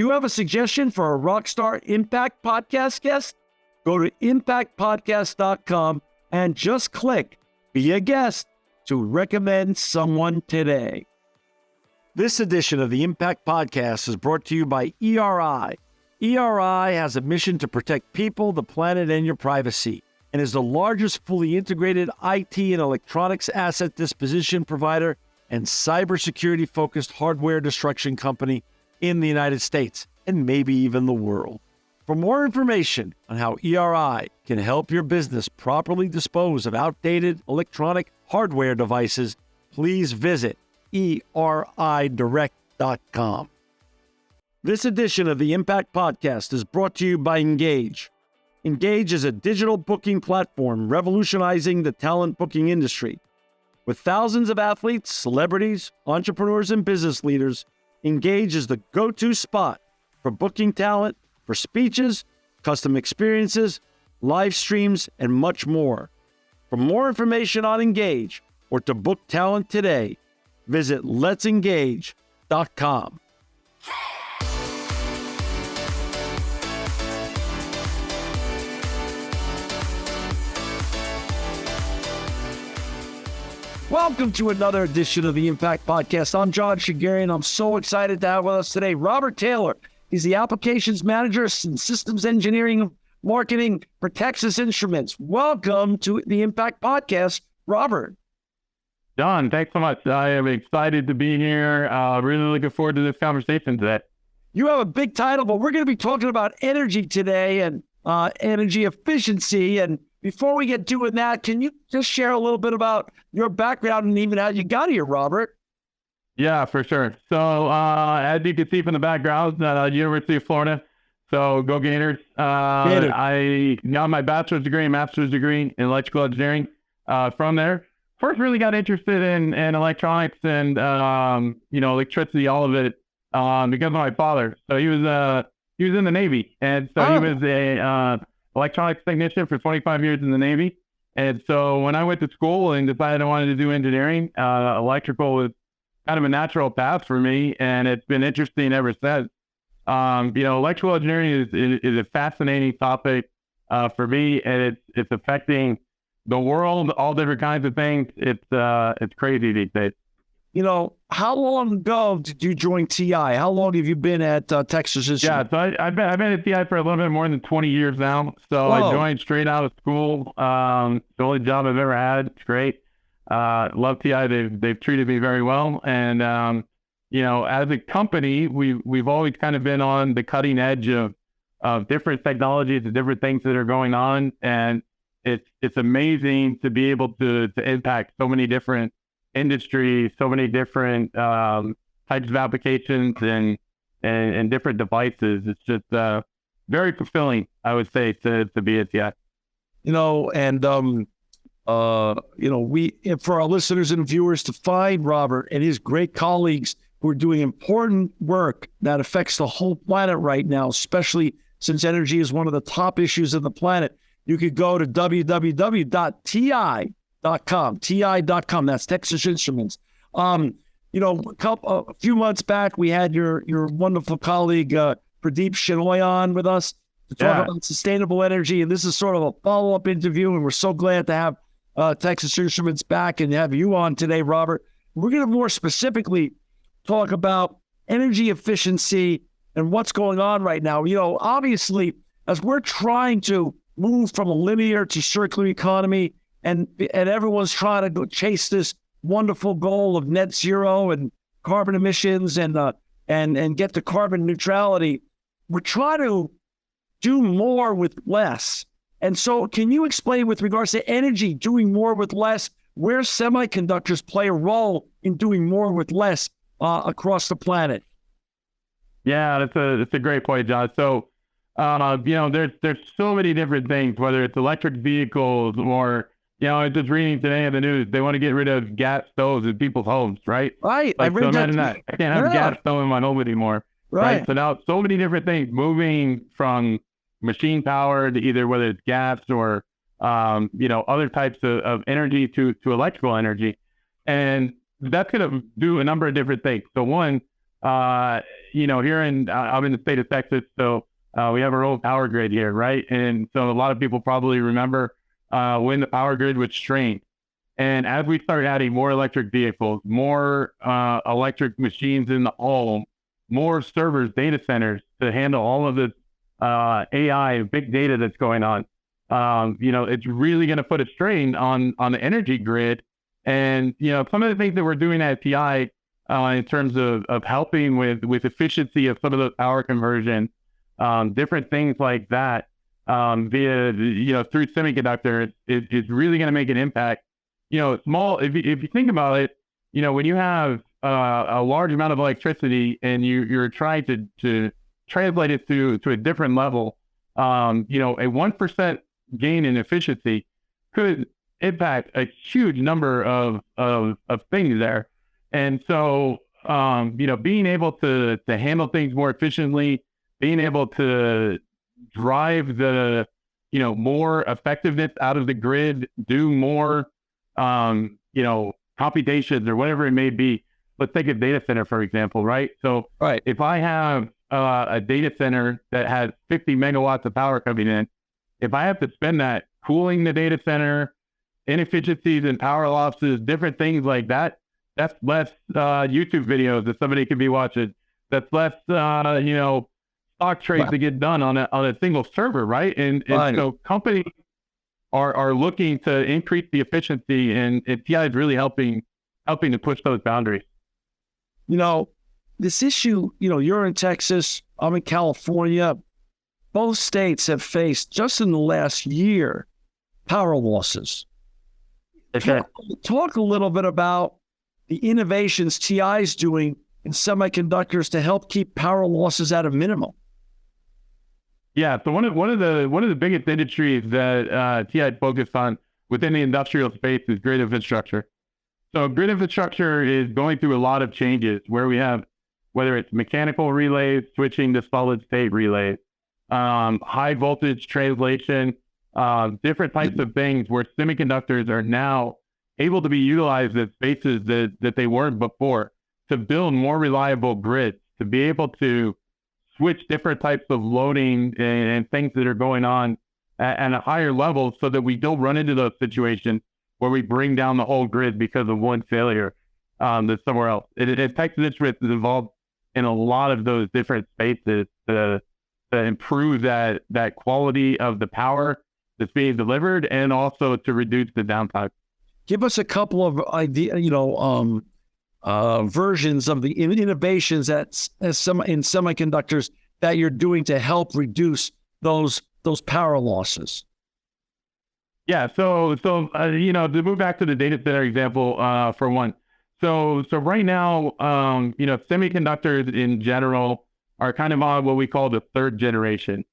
Do you have a suggestion for a Rockstar Impact Podcast guest? Go to impactpodcast.com and just click Be a Guest to recommend someone today. This edition of the Impact Podcast is brought to you by ERI. ERI has a mission to protect people, the planet, and your privacy, and is the largest fully integrated IT and electronics asset disposition provider and cybersecurity-focused hardware destruction company in the United States, and maybe even the world. For more information on how ERI can help your business properly dispose of outdated electronic hardware devices, please visit eridirect.com. This edition of the Impact Podcast is brought to you by Engage. Engage is a digital booking platform revolutionizing the talent booking industry. With thousands of athletes, celebrities, entrepreneurs, and business leaders, Engage is the go-to spot for booking talent, for speeches, custom experiences, live streams, and much more. For more information on Engage or to book talent today, visit letsengage.com. Welcome to another edition of the Impact Podcast. I'm John Shigarian. I'm so excited to have with us today Robert Taylor. He's the Applications Manager and Systems Engineering Marketing for Texas Instruments. Welcome to the Impact Podcast, Robert. John, thanks so much. I am excited to be here. Really looking forward to this conversation today. You have a big title, but we're going to be talking about energy today and energy efficiency. And before we get doing that, can you just share a little bit about your background and even how you got here, Robert? Yeah, for sure. So as you can see from the background, University of Florida. So go Gators. Gators. I got my bachelor's degree and master's degree in electrical engineering from there. First really got interested in electronics and, electricity, all of it, because of my father. So he was in the Navy. And so he was a electronics technician for 25 years in the Navy. And so when I went to school and decided I wanted to do engineering, electrical was kind of a natural path for me. And it's been interesting ever since. Electrical engineering is a fascinating topic for me, and it's affecting the world, all different kinds of things. It's crazy these days. How long ago did you join TI? How long have you been at Texas Instruments? Yeah, so I've been at TI for a little bit more than 20 years now. So Whoa. I joined straight out of school. The only job I've ever had. It's great. Love TI. They've treated me very well. And as a company, we've always kind of been on the cutting edge of different technologies and different things that are going on. And it's amazing to be able to impact so many different industries, so many different types of applications and different devices. It's just very fulfilling, I would say, to be at TI. We, for our listeners and viewers, to find Robert and his great colleagues who are doing important work that affects the whole planet right now, especially since energy is one of the top issues of the planet, you could go to www.ti.com, ti.com. That's Texas Instruments. A few months back, we had your wonderful colleague, Pradeep Shenoy, on with us to talk about sustainable energy. And this is sort of a follow-up interview. And we're so glad to have Texas Instruments back and have you on today, Robert. We're going to more specifically talk about energy efficiency and what's going on right now. Obviously, as we're trying to move from a linear to circular economy, and everyone's trying to go chase this wonderful goal of net zero and carbon emissions and get to carbon neutrality, we're trying to do more with less. And so can you explain, with regards to energy, doing more with less, where semiconductors play a role in doing more with less across the planet? Yeah, that's a great point, John. So, there's so many different things, whether it's electric vehicles or, I was just reading today in the news, they want to get rid of gas stoves in people's homes, right? Right. I can't have a gas stove in my home anymore. Right. So now so many different things moving from machine power to either whether it's gas or, other types of energy to electrical energy. And that's going to do a number of different things. So one, Here I'm in the state of Texas, so we have our own power grid here, right? And so a lot of people probably remember when the power grid was strained. And as we start adding more electric vehicles, more electric machines in the home, more servers, data centers to handle all of this AI, big data that's going on, it's really going to put a strain on the energy grid. And, some of the things that we're doing at TI in terms of helping with efficiency of some of the power conversion, different things like that, via, through semiconductors is really going to make an impact. Small, if you think about it, when you have a large amount of electricity and you're trying to translate it to a different level, a 1% gain in efficiency could impact a huge number of things there. And so, being able to handle things more efficiently, being able to drive the, more effectiveness out of the grid, do more, computations or whatever it may be. Let's take a data center, for example, right? So Right. if I have a data center that has 50 megawatts of power coming in, if I have to spend that cooling the data center, inefficiencies and power losses, different things like that, that's less YouTube videos that somebody could be watching. That's less, stock trades Right. that get done on a single server, right? And Right. so companies are looking to increase the efficiency, and TI is really helping to push those boundaries. This issue, you're in Texas, I'm in California. Both states have faced, just in the last year, power losses. Okay. Talk a little bit about the innovations TI is doing in semiconductors to help keep power losses at a minimum. Yeah, so one of the biggest industries that TI focused on within the industrial space is grid infrastructure. So grid infrastructure is going through a lot of changes where we have, whether it's mechanical relays switching to solid state relays, high voltage translation, different types of things where semiconductors are now able to be utilized as spaces that they weren't before, to build more reliable grids, to be able to switch different types of loading and things that are going on at a higher level, so that we don't run into those situations where we bring down the whole grid because of one failure that's somewhere else. Texas is involved in a lot of those different spaces to improve that quality of the power that's being delivered, and also to reduce the downtime. Give us a couple of versions of the innovations in semiconductors that you're doing to help reduce those power losses. Yeah, so to move back to the data center example for one. So right now, semiconductors in general are kind of on what we call the third generation.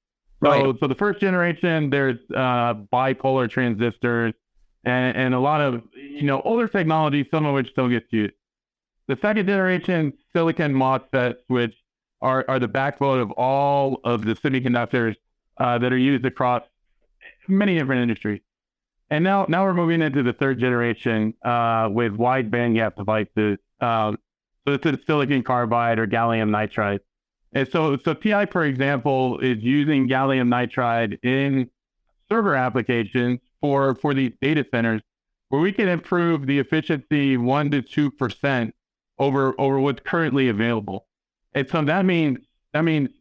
So the first generation, there's bipolar transistors and a lot of older technology, some of which still gets used. The second generation, silicon MOSFETs, which are the backbone of all of the semiconductors that are used across many different industries. And now we're moving into the third generation with wide bandgap devices. So it's a silicon carbide or gallium nitride. And so TI, for example, is using gallium nitride in server applications for these data centers, where we can improve the efficiency 1 to 2% over what's currently available. And so that means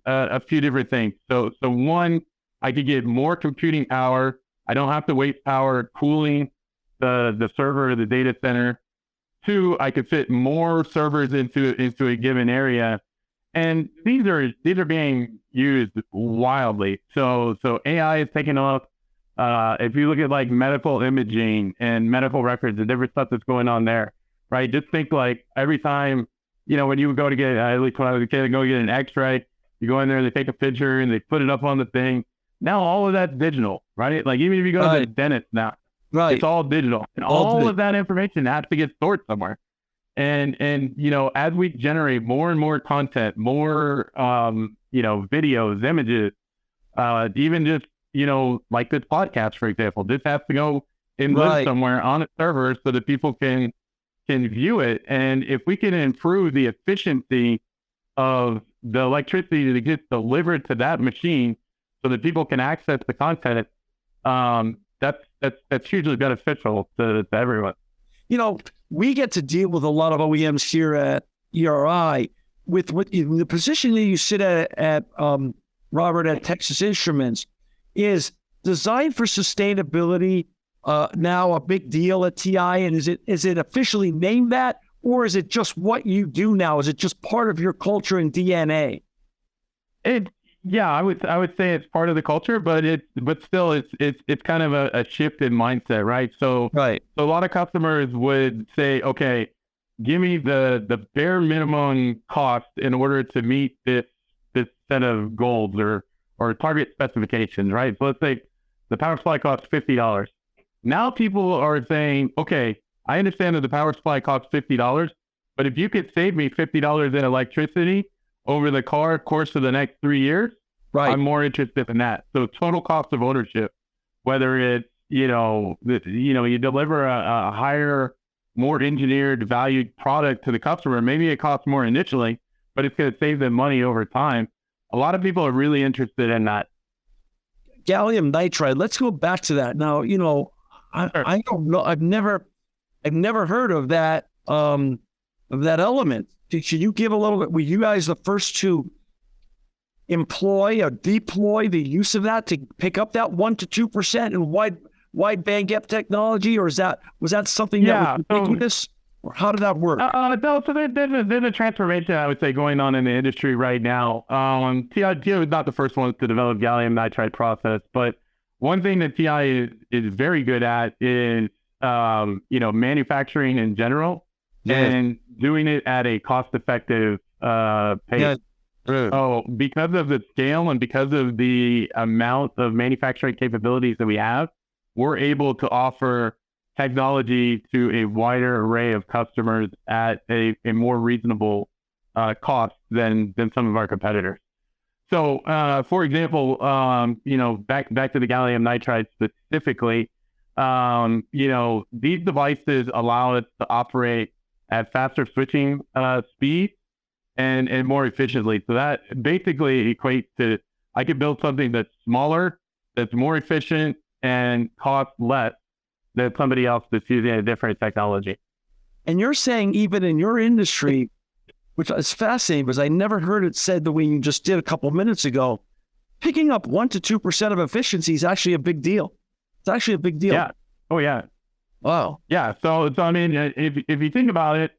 a few different things. So one, I could get more computing power. I don't have to waste power cooling the server or the data center. Two, I could fit more servers into a given area. And these are being used wildly. So AI is taking off. If you look at like medical imaging and medical records and different stuff that's going on there, right? Just think like every time, when you would go to get, at least when I was a kid, go get an X-ray, you go in there, they take a picture and they put it up on the thing. Now all of that's digital, right? Like even if you go to the dentist now, it's all digital, and all of that information has to get stored somewhere. And as we generate more and more content, more videos, images, even just like this podcast, for example, this has to go and live somewhere on a server so that people can view it. And if we can improve the efficiency of the electricity that gets delivered to that machine so that people can access the content, that's hugely beneficial to everyone. You know, we get to deal with a lot of OEMs here at ERI with the position that you sit at Robert, at Texas Instruments. Is design for sustainability now a big deal at TI? And is it officially named that, or is it just what you do now? Is it just part of your culture and DNA? Yeah, I would say it's part of the culture, but still it's kind of a shift in mindset, right? So right. So a lot of customers would say, okay, give me the bare minimum cost in order to meet this set of goals or target specifications, right? So let's say the power supply costs $50. Now people are saying, okay, I understand that the power supply costs $50, but if you could save me $50 in electricity over the course of the next 3 years, right, I'm more interested in that. So total cost of ownership, whether it's, you deliver a higher, more engineered, valued product to the customer, maybe it costs more initially, but it's going to save them money over time. A lot of people are really interested in that. Gallium nitride. Let's go back to that. Now, I don't know. I've never heard of that element. Should you give a little bit? Were you guys the first to employ or deploy the use of that to pick up that 1 to 2% in wide bandgap technology, or was that something that was ubiquitous? Or how did that work? No, so there's a transformation, I would say, going on in the industry right now. TI was not the first ones to develop gallium nitride process, but one thing that TI is very good at is, manufacturing in general and doing it at a cost-effective pace. Yeah. So because of the scale and because of the amount of manufacturing capabilities that we have, we're able to offer technology to a wider array of customers at a more reasonable cost than some of our competitors. So, for example, back to the gallium nitride specifically, these devices allow us to operate at faster switching speeds and more efficiently. So that basically equates to, I could build something that's smaller, that's more efficient, and costs less than somebody else that's using a different technology. And you're saying even in your industry, which is fascinating because I never heard it said the way you just did a couple of minutes ago, picking up 1 to 2% of efficiency is actually a big deal. It's actually a big deal. Yeah. Oh, yeah. Wow. Yeah. So I mean, if you think about it,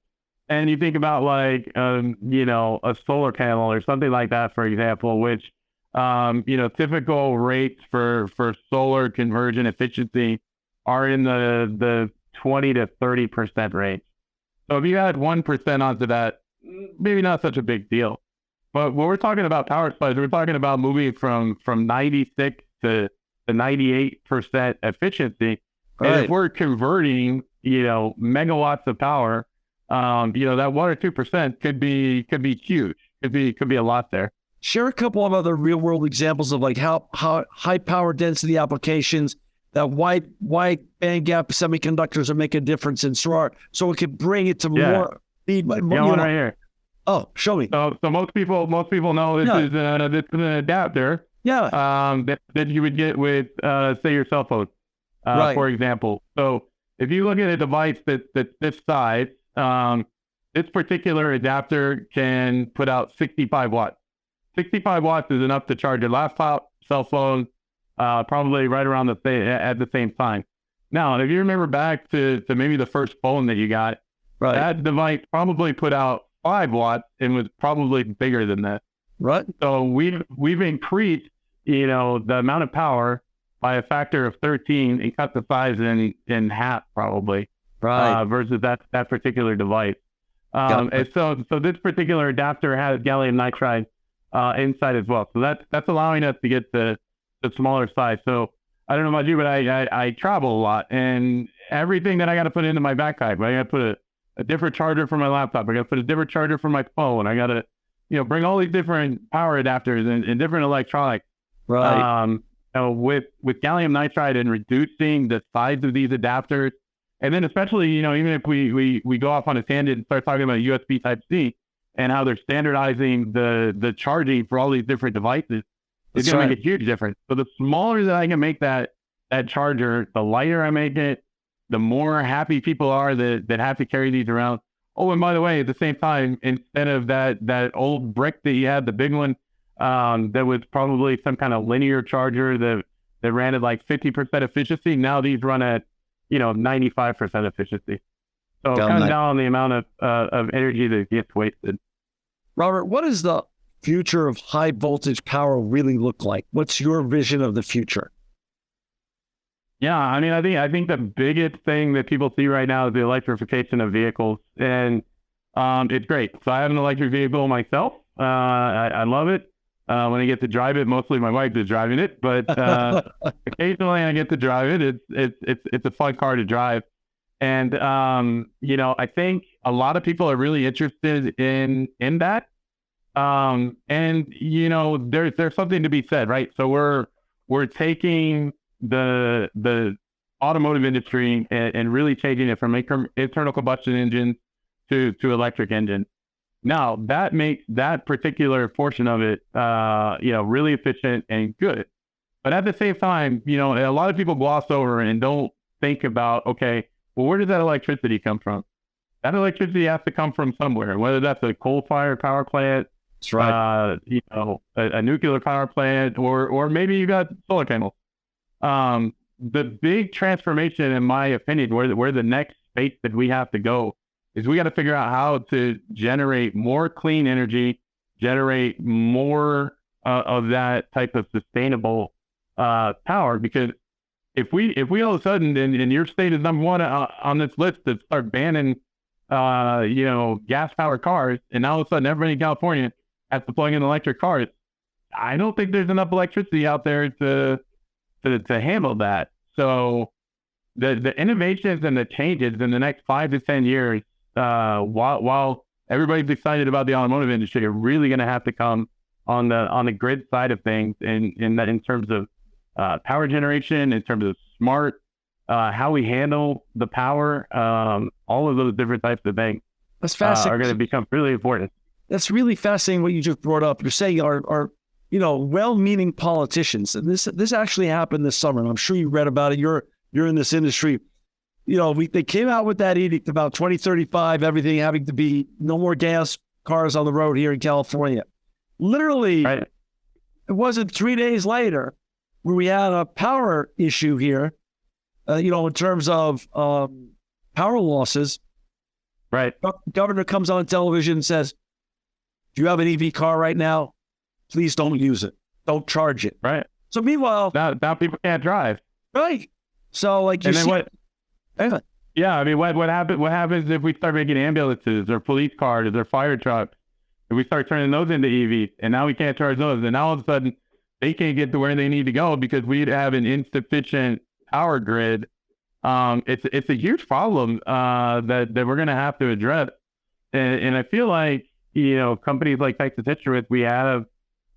and you think about like, a solar panel or something like that, for example, which, typical rates for solar conversion efficiency are in the 20 to 30% range. So if you add 1% onto that, maybe not such a big deal. But when we're talking about power supplies, we're talking about moving from 96 to 98% efficiency. Right. And if we're converting, megawatts of power, that 1 or 2% could be huge. Could be a lot there. Share a couple of other real world examples of like how high power density applications that wide bandgap semiconductors are making a difference in so it could bring it to more speed. One right here. Oh, show me. So most people know this is an adapter. Yeah. That you would get with say your cell phone, right, for example. So if you look at a device that's this size, this particular adapter can put out 65 watts. 65 watts is enough to charge your laptop, cell phone, probably right around at the same time. Now, if you remember back to maybe the first phone that you got, right, that device probably put out 5 watts and was probably bigger than that. Right. So we've increased, the amount of power by a factor of 13 and cut the size in half probably. Right. Versus that particular device. And so this particular adapter has gallium nitride inside as well. So that's allowing us to get the smaller size. So I don't know about you, but I travel a lot, and everything that I got to put into my backpack, I got to put a different charger for my laptop. I got to put a different charger for my phone. I got to, bring all these different power adapters and different electronics. Right. With gallium nitride and reducing the size of these adapters, and then especially, even if we go off on a tangent and start talking about USB Type-C, and how they're standardizing the charging for all these different devices is going to make a huge difference. So the smaller that I can make that charger, the lighter I make it, the more happy people are that have to carry these around. Oh, and by the way, at the same time, instead of that old brick that you had, the big one, that was probably some kind of linear charger that ran at like 50% efficiency, now these run at 95% efficiency. So it cuts down on the amount of energy that gets wasted. Robert, what does the future of high voltage power really look like? What's your vision of the future? Yeah, I mean, I think the biggest thing that people see right now is the electrification of vehicles, and it's great. So I have an electric vehicle myself. I love it. When I get to drive it, mostly my wife is driving it, but occasionally I get to drive it. It's a fun car to drive, and I think a lot of people are really interested in that. And there's something to be said, right? So we're taking the automotive industry and really changing it from internal combustion engines to electric engines. Now that makes that particular portion of it, really efficient and good. But at the same time, a lot of people gloss over and don't think about, okay, well, where does that electricity come from? That electricity has to come from somewhere, whether that's a coal-fired power plant, that's right, a nuclear power plant, or maybe you got solar panels. The big transformation, in my opinion, where the next space that we have to go is we got to figure out how to generate more clean energy, generate more of that type of sustainable power. Because if we all of a sudden, and your state is number one on this list, to start banning gas powered cars, and now all of a sudden everybody in California has to plug in electric cars, I don't think there's enough electricity out there to handle that. So the innovations and the changes in the next 5 to 10 years, while everybody's excited about the automotive industry, are really going to have to come on the grid side of things, in terms of power generation, in terms of smart, how we handle the power, all of those different types of things. That's fascinating. Are going to become really important. That's really fascinating what you just brought up. You're saying our well-meaning politicians, and this actually happened this summer, and I'm sure you read about it. You're in this industry. They came out with that edict about 2035, everything having to be no more gas cars on the road here in California. Literally, right. It wasn't 3 days later where we had a power issue here, in terms of power losses. Right. Governor comes on television and says, if you have an EV car right now, please don't use it. Don't charge it. Right. So meanwhile, now people can't drive. Right. So what? Yeah, I mean, what happens if we start making ambulances or police cars or fire trucks, and we start turning those into EVs, and now we can't charge those, and now all of a sudden they can't get to where they need to go because we have an insufficient power grid. It's a huge problem that we're going to have to address, and I feel like companies like Texas Instruments, we have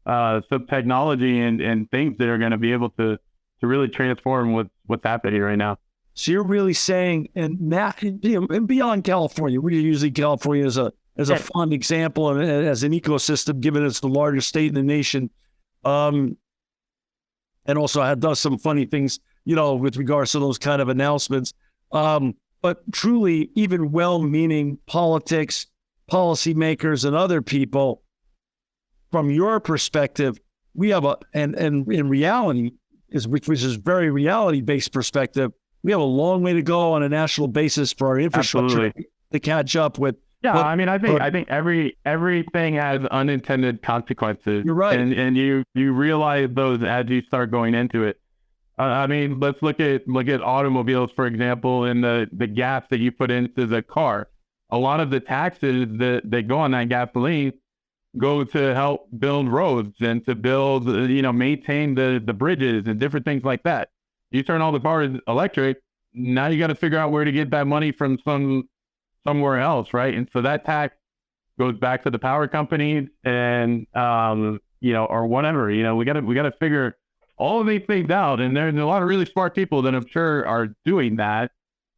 some technology and things that are going to be able to really transform what's happening right now. So you're really saying, and beyond California, we're using California as a fun example and as an ecosystem, given it's the largest state in the nation, and also does some funny things, with regards to those kind of announcements. But truly, even well-meaning politics, policymakers, and other people, from your perspective, we have and in reality, which is very reality-based perspective, we have a long way to go on a national basis for our infrastructure Absolutely. To catch up with. Yeah, I mean, I think everything has unintended consequences. You're right, and you realize those as you start going into it. I mean, let's look at automobiles, for example, and the gas that you put into the car. A lot of the taxes that go on that gasoline go to help build roads and to build, maintain the bridges and different things like that. You turn all the cars electric, now you got to figure out where to get that money from somewhere else, right? And so that tax goes back to the power companies and or whatever. We got to figure all of these things out. And there's a lot of really smart people that I'm sure are doing that.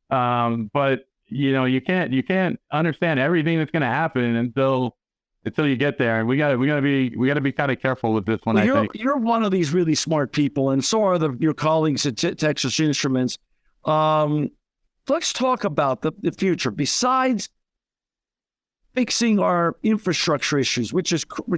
But you can't understand everything that's going to happen until until you get there. And we gotta be kind of careful with this one. Well, I think you're one of these really smart people, and so are your colleagues at Texas Instruments. Let's talk about the future. Besides fixing our infrastructure issues, which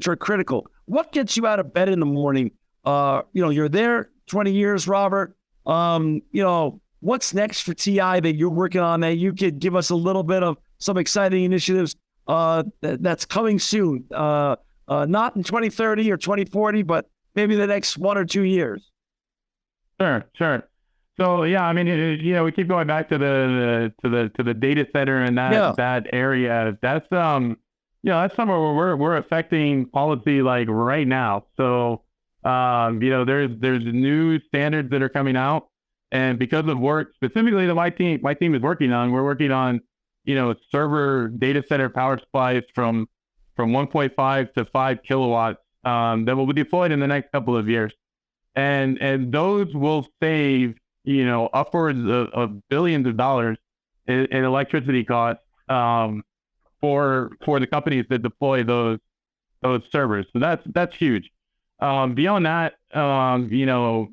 are critical, what gets you out of bed in the morning? You're there 20 years, Robert. What's next for TI that you're working on that you could give us a little bit of some exciting initiatives that's coming soon? Not in 2030 or 2040, but maybe the next 1 or 2 years. Sure. So yeah, I mean, we keep going back to the data center and that area. That's that's somewhere where we're affecting policy like right now. So there's new standards that are coming out, and because of work specifically that my team is working on, we're working on server data center power supplies from 1.5 to 5 kilowatts that will be deployed in the next couple of years, and those will save upwards of billions of dollars in electricity costs for the companies that deploy those servers. So that's huge. Beyond that,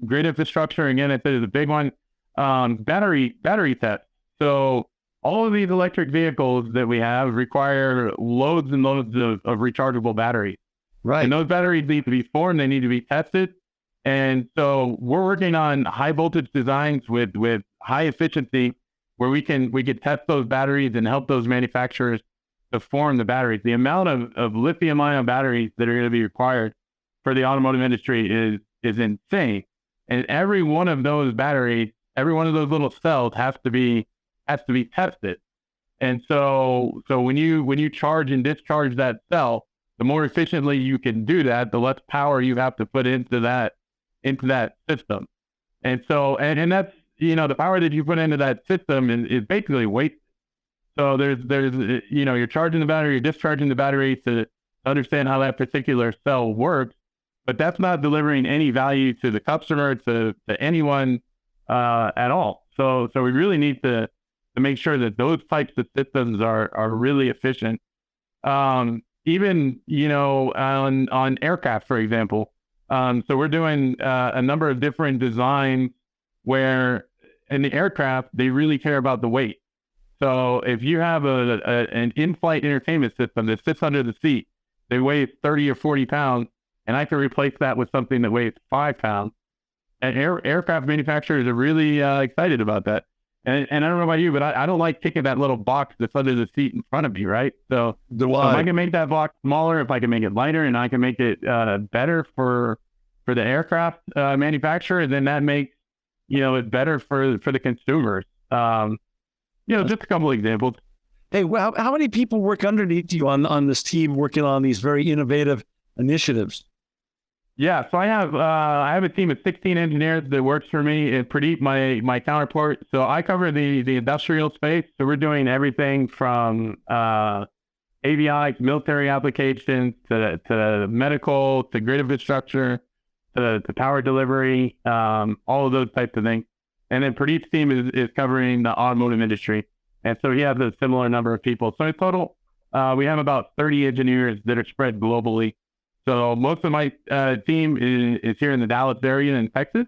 grid infrastructure, again, I said is a big one. Battery tests. So all of these electric vehicles that we have require loads and loads of rechargeable batteries. Right. And those batteries need to be formed. They need to be tested. And so we're working on high voltage designs with high efficiency where we can test those batteries and help those manufacturers to form the batteries. The amount of lithium ion batteries that are going to be required for the automotive industry is insane. And every one of those batteries, every one of those little cells has to be tested. And so when you charge and discharge that cell, the more efficiently you can do that, the less power you have to put into that system. And so, and that's, the power that you put into that system is basically wasted. So there's, you're charging the battery, you're discharging the battery to understand how that particular cell works, but that's not delivering any value to the customer, to anyone, at all. So we really need to make sure that those types of systems are really efficient. Even, on aircraft, for example. So we're doing a number of different designs where in the aircraft, they really care about the weight. So if you have an in-flight entertainment system that sits under the seat, they weigh 30 or 40 pounds, and I can replace that with something that weighs 5 pounds. And aircraft manufacturers are really excited about that. And I don't know about you, but I don't like picking that little box that's under the seat in front of me, right? So if I can make that box smaller, if I can make it lighter, and I can make it better for the aircraft manufacturer, then that makes it better for the consumers. Just a couple of examples. Hey, well, how many people work underneath you on this team working on these very innovative initiatives? Yeah, so I have a team of 16 engineers that works for me. And Pradeep, my counterpart. So I cover the industrial space. So we're doing everything from avionics, military applications, to medical, to grid infrastructure, to power delivery, all of those types of things. And then Pradeep's team is covering the automotive industry. And so he has a similar number of people. So in total, we have about 30 engineers that are spread globally. So most of my team is here in the Dallas area in Texas,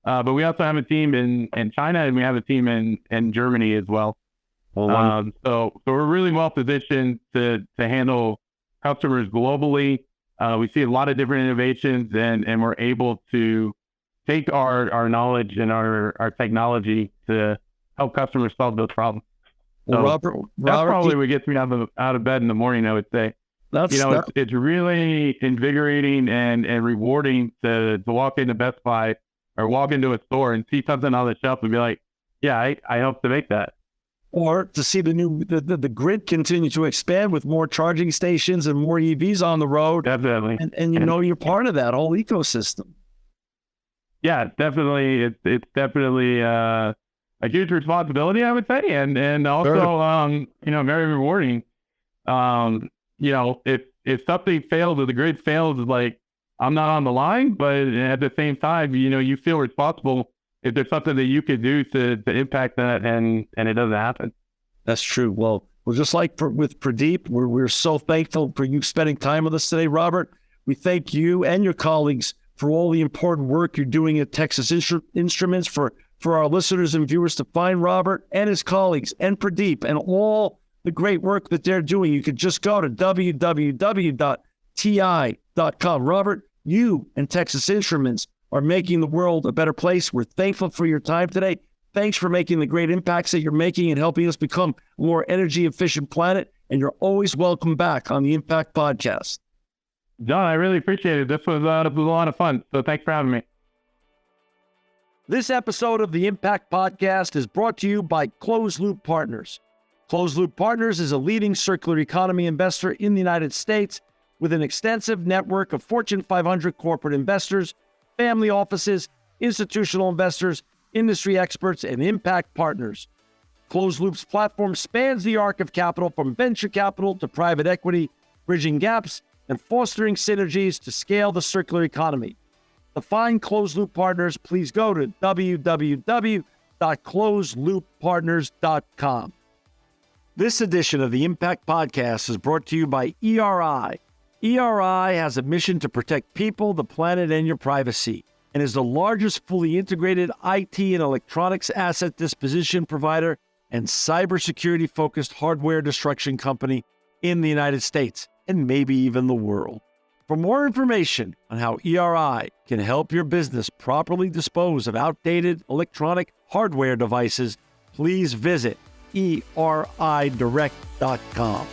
but we also have a team in China, and we have a team in Germany as well. So we're really well positioned to handle customers globally. We see a lot of different innovations, and we're able to take our knowledge and our technology to help customers solve those problems. So Robert, that's probably what gets me out of bed in the morning, I would say. It's really invigorating and rewarding to walk into Best Buy or walk into a store and see something on the shelf and be like, yeah, I helped to make that. Or to see the grid continue to expand with more charging stations and more EVs on the road. Definitely. And you're part of that whole ecosystem. Yeah, definitely. It's definitely a huge responsibility, I would say, and also very rewarding. If something fails or the grid fails, it's like, I'm not on the line, but at the same time, you feel responsible if there's something that you could do to impact that and it doesn't happen. That's true. Well, Well, just like with Pradeep, we're so thankful for you spending time with us today, Robert. We thank you and your colleagues for all the important work you're doing at Texas Instruments. For our listeners and viewers to find Robert and his colleagues and Pradeep and all the great work that they're doing, you could just go to www.ti.com. Robert, you and Texas Instruments are making the world a better place. We're thankful for your time today. Thanks for making the great impacts that you're making and helping us become a more energy efficient planet. And you're always welcome back on the Impact Podcast. John, I really appreciate it. This was a lot of fun. So thanks for having me. This episode of the Impact Podcast is brought to you by Closed Loop Partners. Closed Loop Partners is a leading circular economy investor in the United States with an extensive network of Fortune 500 corporate investors, family offices, institutional investors, industry experts, and impact partners. Closed Loop's platform spans the arc of capital from venture capital to private equity, bridging gaps and fostering synergies to scale the circular economy. To find Closed Loop Partners, please go to www.closedlooppartners.com. This edition of the Impact Podcast is brought to you by ERI. ERI has a mission to protect people, the planet, and your privacy, and is the largest fully integrated IT and electronics asset disposition provider and cybersecurity-focused hardware destruction company in the United States, and maybe even the world. For more information on how ERI can help your business properly dispose of outdated electronic hardware devices, please visit eridirect.com.